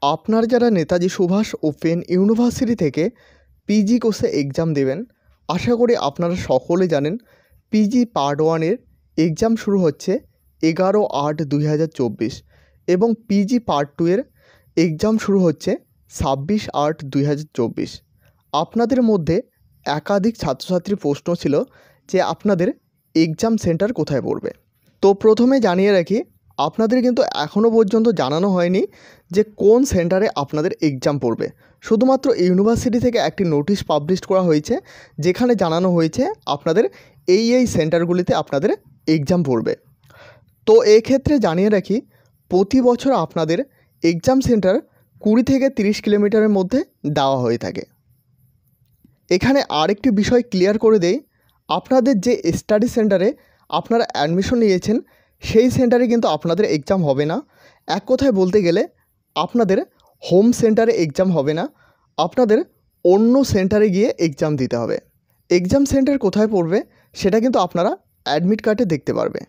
আপনারা যারা Netaji Subhash open university থেকে পিজি কোর্সে এক্সাম দেবেন, আশা করি আপনারা সকলে জানেন পিজি পার্ট 1-এর এক্সাম শুরু হচ্ছে 11/8/2024 এবং পিজি পার্ট 2-এর এক্সাম শুরু হচ্ছে 26/8/2024। আপনাদের মধ্যে একাধিক ছাত্রছাত্রীর প্রশ্ন ছিল যে আপনাদের এক্সাম সেন্টার কোথায় পড়বে। তো প্রথমে জানিয়ে রাখি, আপনাদের কিন্তু এখনও পর্যন্ত জানানো হয়নি যে কোন সেন্টারে আপনাদের এক্সাম পড়বে। শুধুমাত্র ইউনিভার্সিটি থেকে একটি নোটিশ পাবলিশ করা হয়েছে, যেখানে জানানো হয়েছে আপনাদের এই সেন্টারগুলিতে আপনাদের এক্সাম পড়বে। তো এক্ষেত্রে জানিয়ে রাখি, প্রতি বছর আপনাদের এক্সাম সেন্টার 20 থেকে 30 কিলোমিটারের মধ্যে দেওয়া হয়ে থাকে। এখানে আরেকটি বিষয় ক্লিয়ার করে দেই, আপনাদের যে স্টাডি সেন্টারে আপনারা অ্যাডমিশন নিয়েছেন সেই সেন্টারে কিন্তু আপনাদের এক্সাম হবে না। এক কথায় বলতে গেলে আপনাদের হোম সেন্টারে এক্সাম হবে না, আপনাদের অন্য সেন্টারে গিয়ে এক্সাম দিতে হবে। এক্সাম সেন্টার কোথায় পড়বে সেটা কিন্তু আপনারা অ্যাডমিট কার্ডে দেখতে পারবে।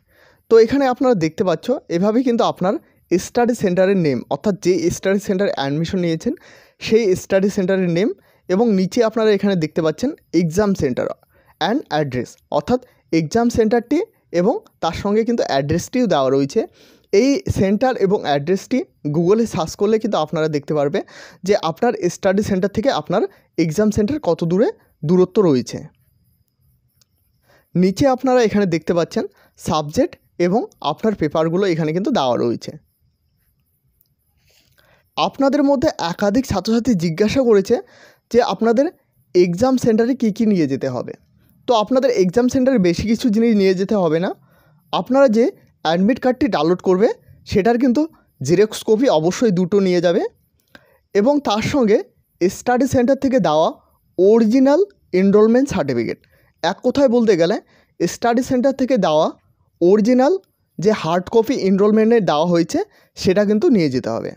তো এখানে আপনারা দেখতে পাচ্ছ, এভাবেই কিন্তু আপনার স্টাডি সেন্টারের নেম, অর্থাৎ যে স্টাডি সেন্টারে অ্যাডমিশন নিয়েছেন সেই স্টাডি সেন্টারের নেম, এবং নিচে আপনারা এখানে দেখতে পাচ্ছেন এক্সাম সেন্টার অ্যান্ড অ্যাড্রেস, অর্থাৎ এক্সাম সেন্টারটি এবং তার সঙ্গে কিন্তু অ্যাড্রেসটিও দেওয়া রয়েছে। এই সেন্টার এবং অ্যাড্রেসটি গুগলে সার্চ করলে কিন্তু আপনারা দেখতে পারবে যে আপনার স্টাডি সেন্টার থেকে আপনার এক্সাম সেন্টার কত দূরত্ব রয়েছে। নিচে আপনারা এখানে দেখতে পাচ্ছেন সাবজেক্ট এবং আপনার পেপারগুলো এখানে কিন্তু দেওয়া রয়েছে। আপনাদের মধ্যে একাধিক ছাত্রছাত্রী জিজ্ঞাসা করেছে যে আপনাদের এক্সাম সেন্টারে কী নিয়ে যেতে হবে। তো আপনাদের এক্সাম সেন্টারে বেশি কিছু জিনিস নিয়ে যেতে হবে না। আপনারা যে অ্যাডমিট কার্ডটি ডাউনলোড করবে সেটার কিন্তু জেরক্স কপি অবশ্যই 2টো নিয়ে যাবে, এবং তার সঙ্গে স্টাডি সেন্টার থেকে দেওয়া অরিজিনাল এনরোলমেন্ট সার্টিফিকেট। এক কথায় বলতে গেলে স্টাডি সেন্টার থেকে দেওয়া অরিজিনাল যে হার্ড কপি এনরোলমেন্টের দেওয়া হয়েছে সেটা কিন্তু নিয়ে যেতে হবে।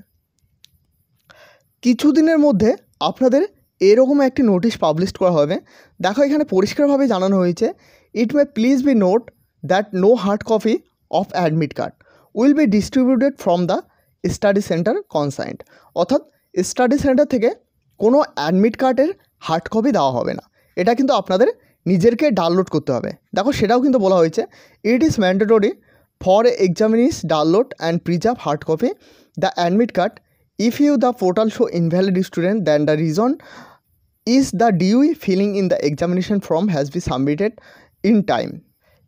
কিছুদিনের মধ্যে আপনাদের এরকম একটি নোটিশ পাবলিশ করা হবে। দেখো, এখানে পরিষ্কারভাবে জানানো হয়েছে, it may please be note that no hard copy of admit card will be distributed from the study centre concerned. অর্থাৎ স্টাডি সেন্টার থেকে কোনো অ্যাডমিট কার্ডের হার্ড কপি দেওয়া হবে না, এটা কিন্তু আপনাদের নিজেরকে ডাউনলোড করতে হবে। দেখো, সেটাও কিন্তু বলা হয়েছে, it is mandatory for examinees download and preserve hard copy the admit card if you the portal show invalid student, then the reason is the due filling in the examination form has been submitted in time.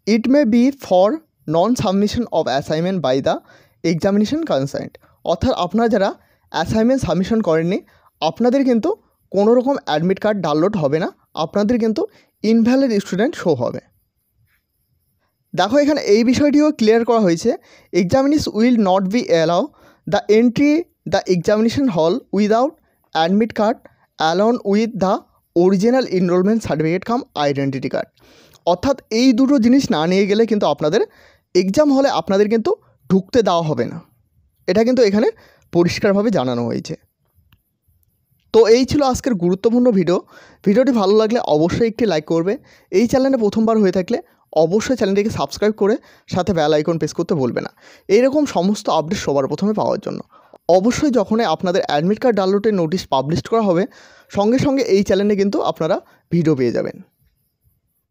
It may be for non-submission of assignment by the examination concerned. অর্থাৎ আপনারা যারা assignment submission করেননি আপনাদের কিন্তু কোনো রকম admit card download হবে না, আপনাদের কিন্তু ইনভ্যালিড স্টুডেন্ট শো হবে। দেখো, এখানে এই বিষয়টিও ক্লিয়ার করা হয়েছে, examinees will not be allow the entry the examination hall without admit card along with the original enrollment certificate cum identity card। অর্থাৎ এই দুটো জিনিস না নিয়ে গেলে কিন্তু আপনাদের এক্সাম হলে আপনাদের কিন্তু ঢুকতে দেওয়া হবে না, এটা কিন্তু এখানে পরিষ্কারভাবে জানানো হয়েছে। তো এই ছিল আজকের গুরুত্বপূর্ণ ভিডিওটি ভালো লাগলে অবশ্যই একটি লাইক করবে। এই চ্যানেলে প্রথমবার হয়ে থাকলে অবশ্যই চ্যানেলটিকে সাবস্ক্রাইব করে সাথে বেল আইকন প্রেস করতে ভুলবে না, এইরকম সমস্ত আপডেট সবার প্রথমে পাওয়ার জন্য। অবশ্যই যখনই আপনাদের অ্যাডমিট কার্ড ডাউনলোডের নোটিশ পাবলিশ করা হবে সঙ্গে সঙ্গে এই চ্যানেলে কিন্তু আপনারা ভিডিও পেয়ে যাবেন।